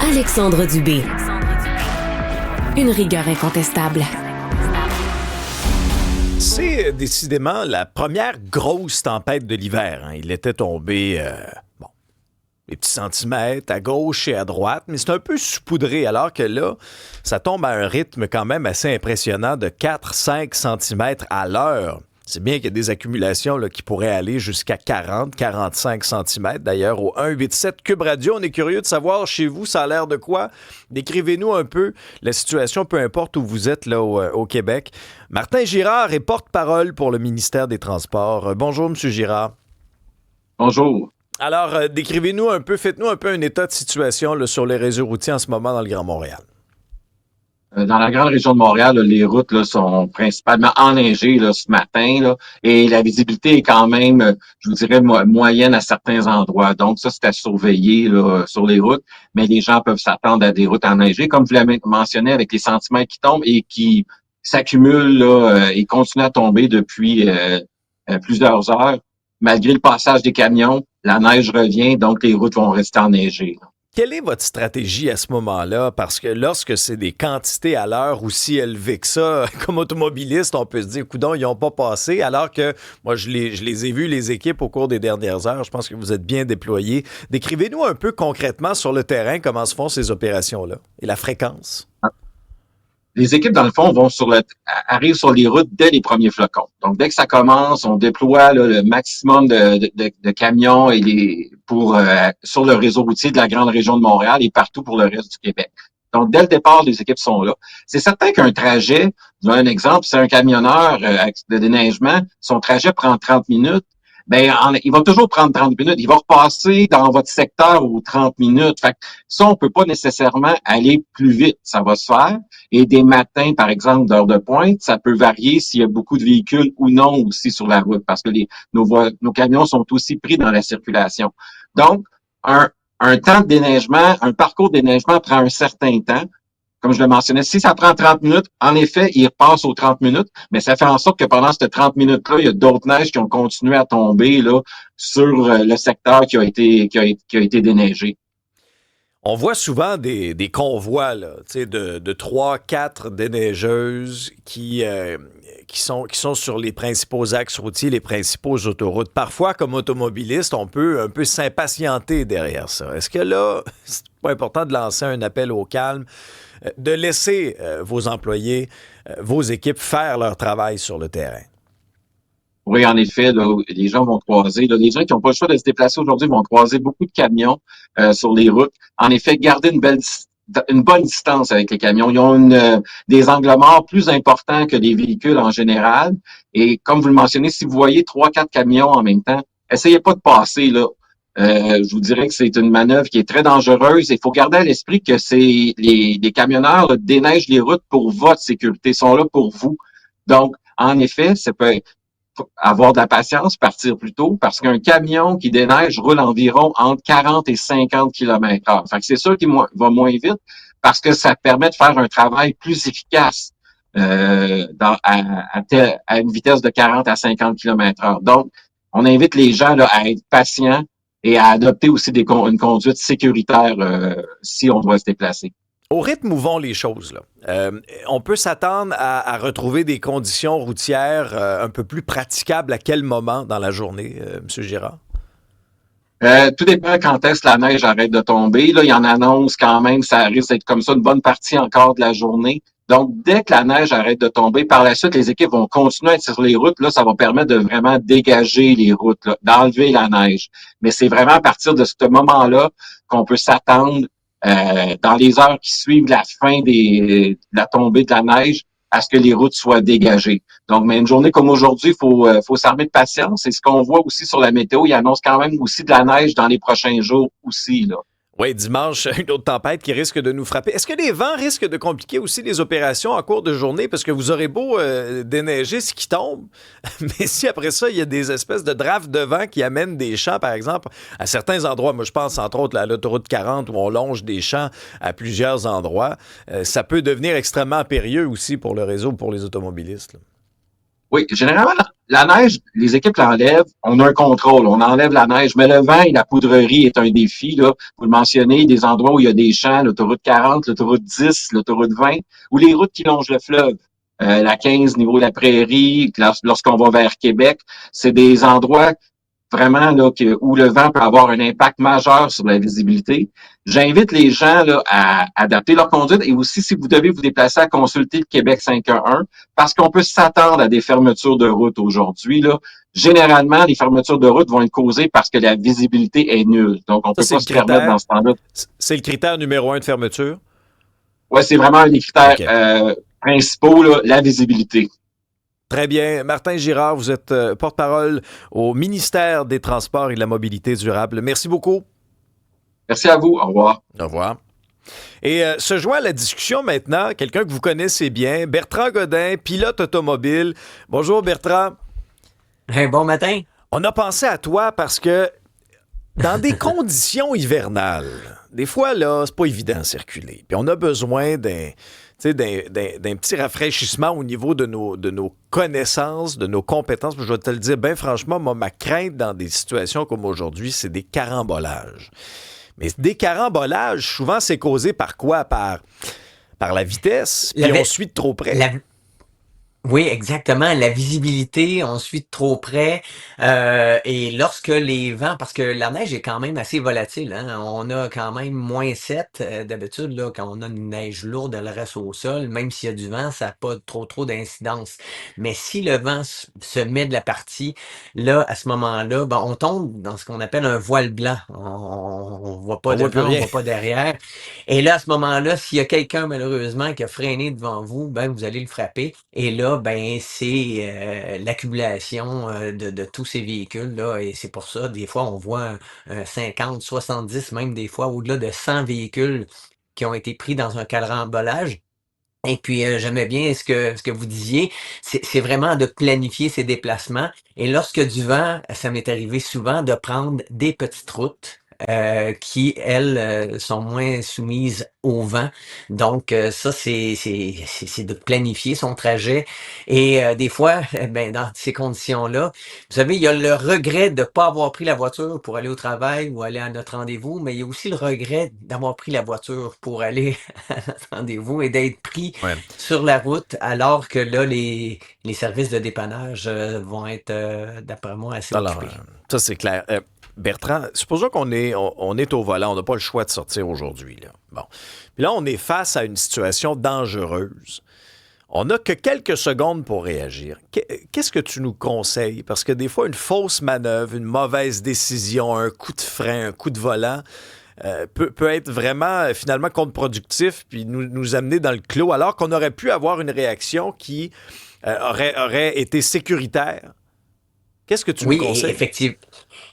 Alexandre Dubé. Une rigueur incontestable. C'est décidément la première grosse tempête de l'hiver. Hein. Il était tombé, des petits centimètres à gauche et à droite, mais c'est un peu saupoudré, alors que là, ça tombe à un rythme quand même assez impressionnant de 4-5 centimètres à l'heure. C'est bien qu'il y a des accumulations là, qui pourraient aller jusqu'à 40-45 centimètres. D'ailleurs, au 187 Cube Radio, on est curieux de savoir chez vous, ça a l'air de quoi? Décrivez-nous un peu la situation, peu importe où vous êtes là au Québec. Martin Girard est porte-parole pour le ministère des Transports. Bonjour, M. Girard. Bonjour. Alors, décrivez-nous un peu, faites-nous un peu un état de situation là, sur les réseaux routiers en ce moment dans le Grand Montréal. Dans la grande région de Montréal, là, les routes là, sont principalement enneigées là, ce matin là, et la visibilité est quand même, je vous dirais, moyenne à certains endroits. Donc ça, c'est à surveiller là, sur les routes, mais les gens peuvent s'attendre à des routes enneigées, comme vous l'avez mentionné, avec les centimètres qui tombent et qui s'accumulent là, et continuent à tomber depuis plusieurs heures. Malgré le passage des camions, la neige revient, donc les routes vont rester enneigées. Quelle est votre stratégie à ce moment-là? Parce que lorsque c'est des quantités à l'heure aussi élevées que ça, comme automobiliste, on peut se dire, coudonc, ils n'ont pas passé, alors que moi, je les ai vus, les équipes, au cours des dernières heures. Je pense que vous êtes bien déployés. Décrivez-nous un peu concrètement sur le terrain comment se font ces opérations-là et la fréquence. Les équipes, dans le fond, arrivent sur les routes dès les premiers flocons. Donc, dès que ça commence, on déploie là, le maximum de camions sur le réseau routier de la grande région de Montréal et partout pour le reste du Québec. Donc, dès le départ, les équipes sont là. C'est certain qu'un trajet, je donne un exemple, c'est un camionneur de déneigement, son trajet prend 30 minutes. Il va toujours prendre 30 minutes. Il va repasser dans votre secteur aux 30 minutes. Fait que ça, on peut pas nécessairement aller plus vite. Ça va se faire. Et des matins, par exemple, d'heure de pointe, ça peut varier s'il y a beaucoup de véhicules ou non aussi sur la route parce que nos camions sont aussi pris dans la circulation. Donc, un temps de déneigement, un parcours de déneigement prend un certain temps. Comme je le mentionnais, si ça prend 30 minutes, en effet, il repasse aux 30 minutes, mais ça fait en sorte que pendant ces 30 minutes-là, il y a d'autres neiges qui ont continué à tomber là sur le secteur qui a été déneigé. On voit souvent des convois là, de 3-4 déneigeuses qui sont sur les principaux axes routiers, les principaux autoroutes. Parfois, comme automobiliste, on peut un peu s'impatienter derrière ça. Est-ce que là, c'est pas important de lancer un appel au calme, de laisser vos employés, vos équipes faire leur travail sur le terrain? Oui, en effet, là, les gens vont croiser. Là, les gens qui n'ont pas le choix de se déplacer aujourd'hui vont croiser beaucoup de camions sur les routes. En effet, garder une bonne distance avec les camions. Ils ont des angles morts plus importants que les véhicules en général. Et comme vous le mentionnez, si vous voyez 3-4 camions en même temps, essayez pas de passer là. Je vous dirais que c'est une manœuvre qui est très dangereuse. Il faut garder à l'esprit que les camionneurs là, déneigent les routes pour votre sécurité, sont là pour vous. Donc, en effet, ça peut avoir de la patience, partir plus tôt, parce qu'un camion qui déneige roule environ entre 40 et 50 km/h. Fait que c'est sûr qu'il va moins vite parce que ça permet de faire un travail plus efficace à une vitesse de 40 à 50 km/h. Donc, on invite les gens là, à être patients et à adopter aussi une conduite sécuritaire si on doit se déplacer. Au rythme où vont les choses, là, on peut s'attendre à retrouver des conditions routières un peu plus praticables à quel moment dans la journée, M. Girard? Tout dépend quand est-ce que la neige arrête de tomber. Là, il y en annonce quand même, ça risque d'être comme ça une bonne partie encore de la journée. Donc, dès que la neige arrête de tomber, par la suite, les équipes vont continuer à être sur les routes. Là, ça va permettre de vraiment dégager les routes, là, d'enlever la neige. Mais c'est vraiment à partir de ce moment-là qu'on peut s'attendre dans les heures qui suivent la fin de la tombée de la neige à ce que les routes soient dégagées. Donc, mais une journée comme aujourd'hui, faut s'armer de patience. C'est ce qu'on voit aussi sur la météo. Il annonce quand même aussi de la neige dans les prochains jours aussi, là. Oui, dimanche, une autre tempête qui risque de nous frapper. Est-ce que les vents risquent de compliquer aussi les opérations en cours de journée? Parce que vous aurez beau déneiger ce qui tombe, mais si après ça, il y a des espèces de drafts de vent qui amènent des champs, par exemple, à certains endroits, moi je pense entre autres à l'autoroute 40 où on longe des champs à plusieurs endroits, ça peut devenir extrêmement périlleux aussi pour le réseau, pour les automobilistes, là. Oui, généralement, la neige, les équipes l'enlèvent, on a un contrôle, on enlève la neige, mais le vent et la poudrerie est un défi, là. Vous le mentionnez, des endroits où il y a des champs, l'autoroute 40, l'autoroute 10, l'autoroute 20, ou les routes qui longent le fleuve. La 15, niveau de la prairie, lorsqu'on va vers Québec, c'est des endroits vraiment là où le vent peut avoir un impact majeur sur la visibilité. J'invite les gens là, à adapter leur conduite et aussi, si vous devez vous déplacer, à consulter le Québec 511 parce qu'on peut s'attendre à des fermetures de route aujourd'hui. Là. Généralement, les fermetures de route vont être causées parce que la visibilité est nulle. Donc, on peut pas se permettre dans ce temps-là. C'est le critère numéro 1 de fermeture? Oui, c'est vraiment un des critères principaux, là, la visibilité. Très bien. Martin Girard, vous êtes porte-parole au ministère des Transports et de la Mobilité durable. Merci beaucoup. Merci à vous. Au revoir. Au revoir. Et se joint à la discussion maintenant, quelqu'un que vous connaissez bien, Bertrand Godin, pilote automobile. Bonjour Bertrand. Bon matin. On a pensé à toi parce que dans des conditions hivernales, des fois, là, c'est pas évident de circuler. Puis on a besoin d'un petit rafraîchissement au niveau de nos connaissances, de nos compétences. Je vais te le dire, bien franchement, moi, ma crainte dans des situations comme aujourd'hui, c'est des carambolages. Mais des carambolages, souvent, c'est causé par quoi? Par la vitesse, puis on suit de trop près. Oui, exactement. La visibilité, on suit de trop près. Et lorsque les vents, parce que la neige est quand même assez volatile, hein? On a quand même -7 d'habitude, là, quand on a une neige lourde, elle reste au sol. Même s'il y a du vent, ça n'a pas trop d'incidence. Mais si le vent se met de la partie, là, à ce moment-là, ben, on tombe dans ce qu'on appelle un voile blanc. On voit pas devant, on voit pas derrière. Et là, à ce moment-là, s'il y a quelqu'un, malheureusement, qui a freiné devant vous, ben, vous allez le frapper. Et là, ben, c'est l'accumulation de tous ces véhicules-là. Et c'est pour ça, des fois, on voit 50, 70, même des fois, au-delà de 100 véhicules qui ont été pris dans un carambolage. Et puis, j'aimais bien ce que vous disiez, c'est vraiment de planifier ses déplacements. Et lorsque du vent, ça m'est arrivé souvent de prendre des petites routes qui, elles, sont moins soumises au vent. Donc, ça, c'est de planifier son trajet. Et des fois, ben, dans ces conditions-là, vous savez, il y a le regret de ne pas avoir pris la voiture pour aller au travail ou aller à notre rendez-vous, mais il y a aussi le regret d'avoir pris la voiture pour aller à notre rendez-vous et d'être pris sur la route, alors que là, les services de dépannage vont être, d'après moi, assez occupés. Ça, c'est clair. Bertrand, supposons qu'on est au volant, on n'a pas le choix de sortir aujourd'hui. Là. Bon. Puis là, on est face à une situation dangereuse. On n'a que quelques secondes pour réagir. Qu'est-ce que tu nous conseilles? Parce que des fois, une fausse manœuvre, une mauvaise décision, un coup de frein, un coup de volant peut être vraiment, finalement, contre-productif puis nous amener dans le clos, alors qu'on aurait pu avoir une réaction qui aurait été sécuritaire. Qu'est-ce que tu nous conseilles?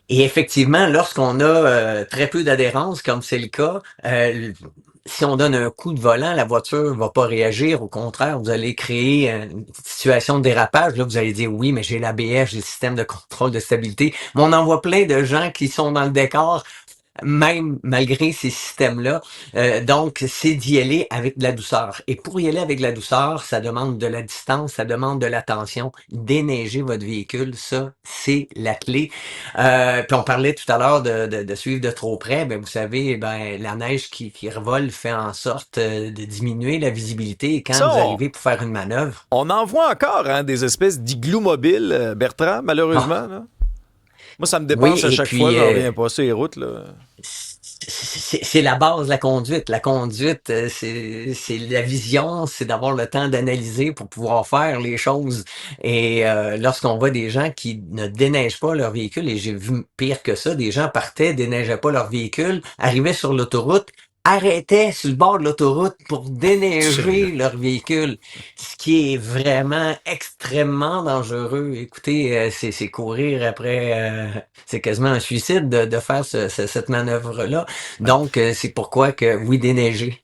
Et effectivement, lorsqu'on a très peu d'adhérence, comme c'est le cas, si on donne un coup de volant, la voiture va pas réagir. Au contraire, vous allez créer une situation de dérapage. Là, vous allez dire, oui, mais j'ai l'ABS, j'ai le système de contrôle de stabilité. Mais on en voit plein de gens qui sont dans le décor, même malgré ces systèmes-là. Donc, c'est d'y aller avec de la douceur. Et pour y aller avec de la douceur, ça demande de la distance, ça demande de l'attention. Déneiger votre véhicule, ça, c'est la clé. Puis on parlait tout à l'heure de suivre de trop près. Ben, vous savez, ben, la neige qui revole fait en sorte de diminuer la visibilité. Et quand ça, vous arrivez pour faire une manœuvre... On en voit encore des espèces d'igloo mobiles, Bertrand, malheureusement. Là. Moi, ça me dépense à chaque fois, je reviens pas sur les routes. Là. C'est la base de la conduite. La conduite, c'est la vision, c'est d'avoir le temps d'analyser pour pouvoir faire les choses. Et lorsqu'on voit des gens qui ne déneigent pas leur véhicule, et j'ai vu pire que ça, des gens partaient, déneigeaient pas leur véhicule, arrivaient sur l'autoroute, arrêtaient sur le bord de l'autoroute pour déneiger leur véhicule, ce qui est vraiment extrêmement dangereux. Écoutez, c'est courir après, c'est quasiment un suicide de faire cette manœuvre-là. Donc, c'est pourquoi que oui, déneiger.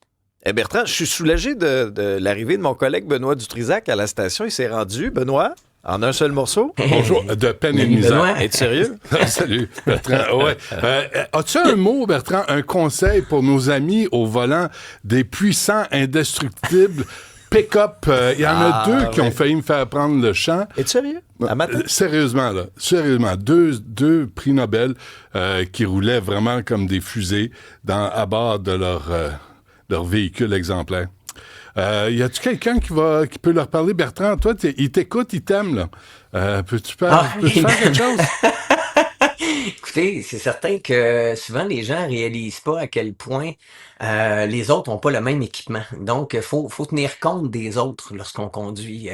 Bertrand, je suis soulagé de l'arrivée de mon collègue Benoît Dutrisac à la station. Il s'est rendu, Benoît, en un seul morceau. Bonjour, de peine et de misère. Es-tu sérieux? Salut, Bertrand. Ouais. As-tu un mot, Bertrand, un conseil pour nos amis au volant des puissants indestructibles pick-up. Il y en a deux qui ont ouais. failli me faire prendre le champ. Es-tu sérieux? À matin? Sérieusement, deux prix Nobel qui roulaient vraiment comme des fusées à bord de leur véhicule exemplaire. Y a-tu quelqu'un qui peut leur parler? Bertrand, toi, il t'écoute, il t'aime, là. Peux-tu faire quelque chose? Écoutez, c'est certain que souvent les gens réalisent pas à quel point les autres n'ont pas le même équipement. Donc, faut tenir compte des autres lorsqu'on conduit,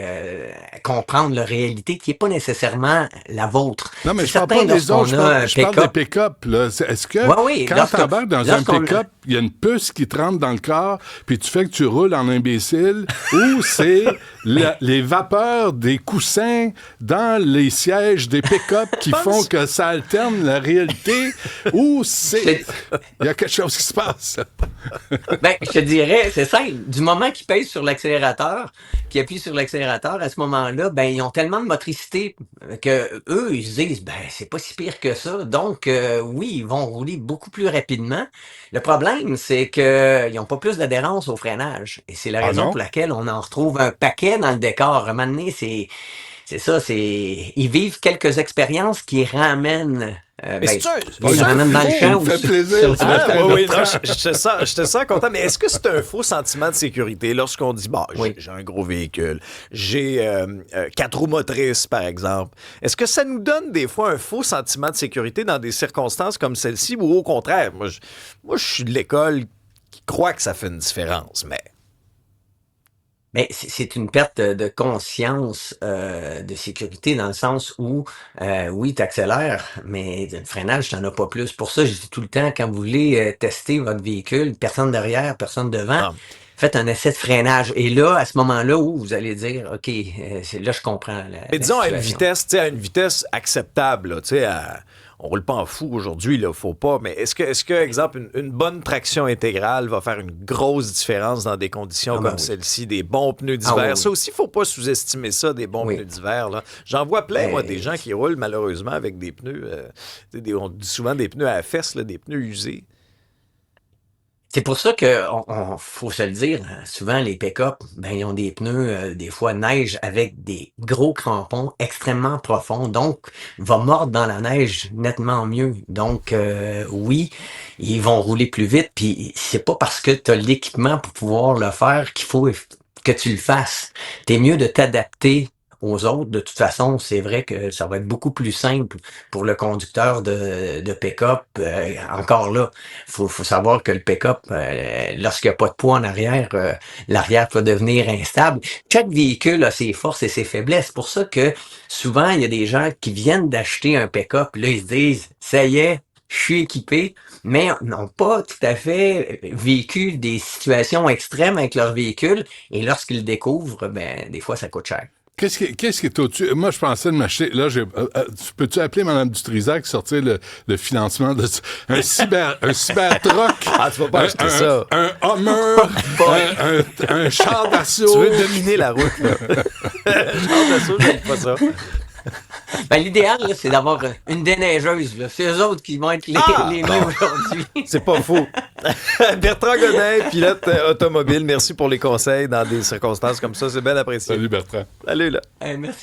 comprendre leur réalité qui est pas nécessairement la vôtre. Non, mais C'est je parle certain pas des autres, lorsqu'on a un je parle des pick-up. pick-up. Là. Est-ce que Oui, quand tu embarques dans un pick-up, il y a une puce qui te rentre dans le corps, puis tu fais que tu roules en imbécile, ou c'est les vapeurs des coussins dans les sièges des pick-up qui font que ça alterne la réalité, ou c'est... Il y a quelque chose qui se passe. Ben, je te dirais, c'est simple. Du moment qu'ils pèsent sur l'accélérateur, qu'ils appuient sur l'accélérateur, à ce moment-là, ben, ils ont tellement de motricité que eux, ils se disent, ben, c'est pas si pire que ça. Donc, oui, ils vont rouler beaucoup plus rapidement. Le problème, c'est qu'ils n'ont pas plus d'adhérence au freinage. Et c'est la raison non? pour laquelle on en retrouve un paquet dans le décor. À un moment donné, c'est ça, ils vivent quelques expériences qui ramènent, ils ramènent dans le champ. Ça me fait plaisir. Oui, non, je te sens content. Mais est-ce que c'est un faux sentiment de sécurité lorsqu'on dit, j'ai un gros véhicule, j'ai 4 roues motrices, par exemple? Est-ce que ça nous donne des fois un faux sentiment de sécurité dans des circonstances comme celle-ci ou au contraire? Moi, je suis de l'école qui croit que ça fait une différence, mais... Mais c'est une perte de conscience de sécurité dans le sens où, oui, tu accélères, mais le freinage, tu n'en as pas plus. Pour ça, je dis tout le temps, quand vous voulez tester votre véhicule, personne derrière, personne devant, faites un essai de freinage. Et là, à ce moment-là où vous allez dire, OK, là, je comprends Mais disons la situation. à une vitesse acceptable, là, tu sais, on roule pas en fou aujourd'hui, là, faut pas. Mais est-ce que exemple, une bonne traction intégrale va faire une grosse différence dans des conditions comme celle-ci, des bons pneus d'hiver? Ça aussi, faut pas sous-estimer ça, des bons pneus d'hiver, là. J'en vois plein, moi, des gens qui roulent malheureusement avec des pneus, on dit souvent des pneus à la fesse, là, des pneus usés. C'est pour ça que faut se le dire, souvent les pick-up, ben ils ont des pneus des fois neige avec des gros crampons extrêmement profonds, donc va mordre dans la neige nettement mieux. Donc oui, ils vont rouler plus vite, puis c'est pas parce que tu as l'équipement pour pouvoir le faire qu'il faut que tu le fasses. T'es mieux de t'adapter aux autres. De toute façon, c'est vrai que ça va être beaucoup plus simple pour le conducteur de pick-up. Encore là, faut savoir que le pick-up, lorsqu'il n'y a pas de poids en arrière, l'arrière peut devenir instable. Chaque véhicule a ses forces et ses faiblesses. C'est pour ça que souvent, il y a des gens qui viennent d'acheter un pick-up. Là, ils se disent, ça y est, je suis équipé, mais n'ont pas tout à fait vécu des situations extrêmes avec leur véhicule. Et lorsqu'ils le découvrent, ben, des fois, ça coûte cher. Qu'est-ce qui est au-dessus? Moi, je pensais de m'acheter... Là, peux-tu appeler Mme Dutrisac sortir le financement de un cybertruck? Ah, tu vas pas acheter ça. Un Hummer, un char d'assaut. Tu veux dominer la route, là. Char d'assaut, j'aime pas ça. Ben, l'idéal, là, c'est d'avoir une déneigeuse. Là. C'est eux autres qui vont être les mieux aujourd'hui. C'est pas faux. Bertrand Godin, pilote automobile, merci pour les conseils dans des circonstances comme ça. C'est bien apprécié. Salut, Bertrand. Salut, là. Merci.